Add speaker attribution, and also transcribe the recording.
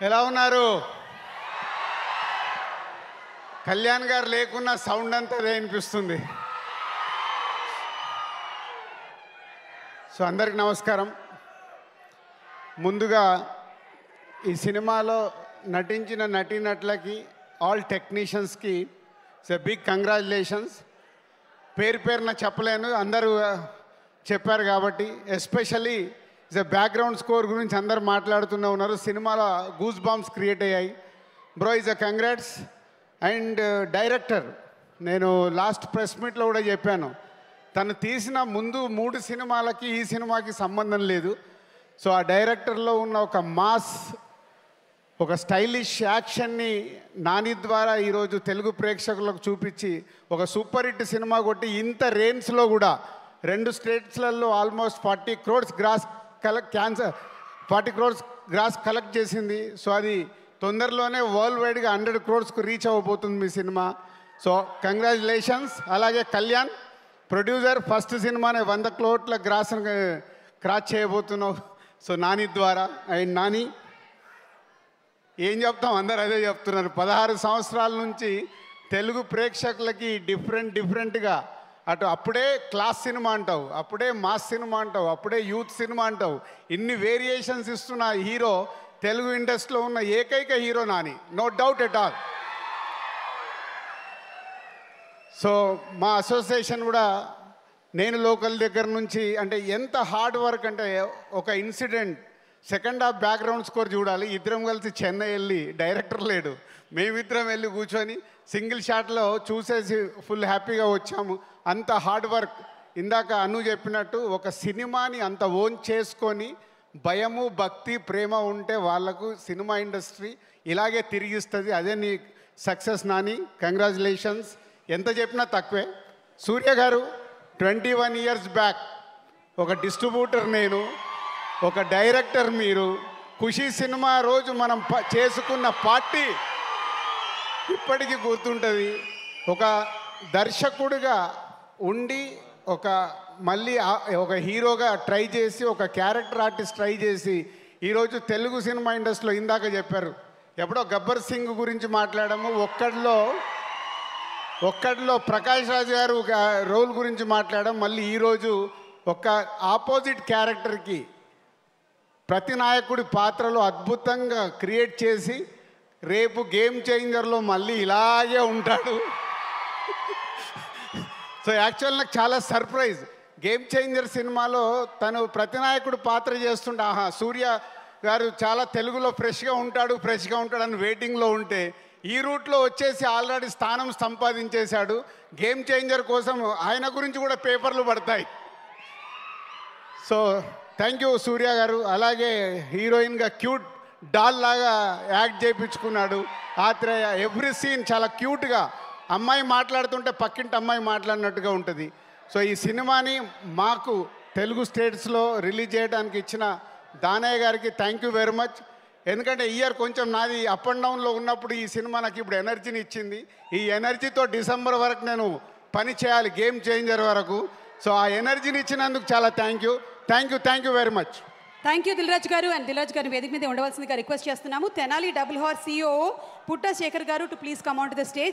Speaker 1: ఎలా ఉన్నారు? కళ్యాణ్ గారు లేకున్నా సౌండ్ అంతా అదే అనిపిస్తుంది. సో అందరికి నమస్కారం. ముందుగా ఈ సినిమాలో నటించిన నటీనటులకి, ఆల్ టెక్నీషియన్స్కి బిగ్ కంగ్రాచులేషన్స్. పేరు పేరున చెప్పలేను, అందరూ చెప్పారు కాబట్టి. ఎస్పెషల్లీ బ్యాక్గ్రౌండ్ స్కోర్ గురించి అందరు మాట్లాడుతూనే ఉన్నారు. సినిమాలో గూస్ బాంబ్స్ క్రియేట్ అయ్యాయి. Bro is a congrats. And director, నేను లాస్ట్ ప్రెస్ మీట్లో కూడా చెప్పాను, తను తీసిన ముందు 3 సినిమాలకి ఈ సినిమాకి సంబంధం లేదు. సో ఆ డైరెక్టర్లో ఉన్న ఒక మాస్, ఒక స్టైలిష్ యాక్షన్ని నాని ద్వారా ఈరోజు తెలుగు ప్రేక్షకులకు చూపించి ఒక సూపర్ హిట్ సినిమా కొట్టి ఇంత రేంజ్లో కూడా 2 స్టేట్స్లలో ఆల్మోస్ట్ 40 crores గ్రాస్ కలెక్ట్ చేసింది. సో అది తొందరలోనే వరల్డ్ వైడ్గా 100 crores రీచ్ అవ్వబోతుంది మీ సినిమా. So congratulations. అలాగే కళ్యాణ్ ప్రొడ్యూసర్, ఫస్ట్ సినిమానే 100 crores క్రాస్ చేయబోతున్నావు. సో నాని ద్వారా. అండ్ నాని ఏం చెప్తాం, అందరు అదే చెప్తున్నారు. 16 సంవత్సరాల నుంచి తెలుగు ప్రేక్షకులకి డిఫరెంట్గా అటు అప్పుడే క్లాస్ సినిమా అంటావు, అప్పుడే మాస్ సినిమా అంటావు, అప్పుడే యూత్ సినిమా అంటావు, ఇన్ని వేరియేషన్స్ ఇస్తున్న హీరో తెలుగు ఇండస్ట్రీలో ఉన్న ఏకైక hero Nani, no doubt at all. So మా అసోసియేషన్ కూడా నేను లోకల్ దగ్గర నుంచి, అంటే ఎంత హార్డ్ వర్క్ అంటే, ఒక incident second half background score చూడాలి. ఇద్దరం కలిసి చెన్నై వెళ్ళి, డైరెక్టర్ లేడు, మేమిద్దరం వెళ్ళి కూర్చొని సింగిల్ షాట్లో చూసేసి ఫుల్ హ్యాపీగా వచ్చాము. అంత హార్డ్ వర్క్. ఇందాక అను చెప్పినట్టు ఒక సినిమాని అంత ఓన్ చేసుకొని భయము, భక్తి, ప్రేమ ఉంటే వాళ్ళకు సినిమా ఇండస్ట్రీ ఇలాగే తిరిగిస్తుంది. అదే నీ సక్సెస్ నాని. కంగ్రాచులేషన్స్. ఎంత చెప్పినా తక్కువే. సూర్య గారు 21 years బ్యాక్ ఒక డిస్ట్రిబ్యూటర్ నేను, ఒక డైరెక్టర్ మీరు. ఖుషీ సినిమా రోజు మనం చేసుకున్న పార్టీ ఇప్పటికీ గుర్తుంటుంది. ఒక దర్శకుడిగా ఉండి మళ్ళీ ఒక హీరోగా ట్రై చేసి, ఒక క్యారెక్టర్ ఆర్టిస్ట్ ట్రై చేసి ఈరోజు తెలుగు సినిమా ఇండస్ట్రీలో, ఇందాక చెప్పారు ఎప్పుడో గబ్బర్ సింగ్ గురించి మాట్లాడాము, ఒక్కడిలో ప్రకాష్ రాజ్ గారు ఒక రోల్ గురించి మాట్లాడాం. మళ్ళీ ఈరోజు ఒక ఆపోజిట్ క్యారెక్టర్కి ప్రతి నాయకుడి పాత్రలో అద్భుతంగా క్రియేట్ చేసి రేపు గేమ్ చేంజర్లో మళ్ళీ ఇలాగే ఉంటాడు. సో యాక్చువల్ నాకు చాలా సర్ప్రైజ్. గేమ్ చేంజర్ సినిమాలో తను ప్రతినాయకుడు పాత్ర చేస్తుంటే, ఆహా సూర్య గారు చాలా తెలుగులో ఫ్రెష్గా ఉంటాడు అని వెయిటింగ్లో ఉంటే, ఈ రూట్లో వచ్చేసి ఆల్రెడీ స్థానం సంపాదించేశాడు. గేమ్ చేంజర్ కోసం ఆయన గురించి కూడా పేపర్లు పడతాయి. సో థ్యాంక్ యూ సూర్య గారు. అలాగే హీరోయిన్గా క్యూట్ డాల్ లాగా యాక్ట్ చేయించుకున్నాడు ఆత్రేయ. ఎవ్రీ సీన్ చాలా క్యూట్గా, అమ్మాయి మాట్లాడుతుంటే పక్కింటి అమ్మాయి మాట్లాడినట్టుగా ఉంటుంది. సో ఈ సినిమాని మాకు తెలుగు స్టేట్స్లో రిలీజ్ చేయడానికి ఇచ్చిన దానయ్య గారికి థ్యాంక్ యూ వెరీ మచ్. ఎందుకంటే ఇయర్ కొంచెం నాది అప్ అండ్ డౌన్లో ఉన్నప్పుడు ఈ సినిమా నాకు ఇప్పుడు ఎనర్జీని ఇచ్చింది. ఈ ఎనర్జీతో డిసెంబర్ వరకు నేను పని చేయాలి, గేమ్ చేంజర్ వరకు. సో ఆ ఎనర్జీని ఇచ్చినందుకు చాలా thank you very much.
Speaker 2: Thank you Dil Raju గారు. అండ్ దిల్ రాజు గారిని వేదిక మీద ఉండవలసిందిగా రిక్వెస్ట్ చేస్తున్నాము. తెనాలి డబుల్ హార్ CEO పుట్ట శేఖర్ గారు to please come on to the stage.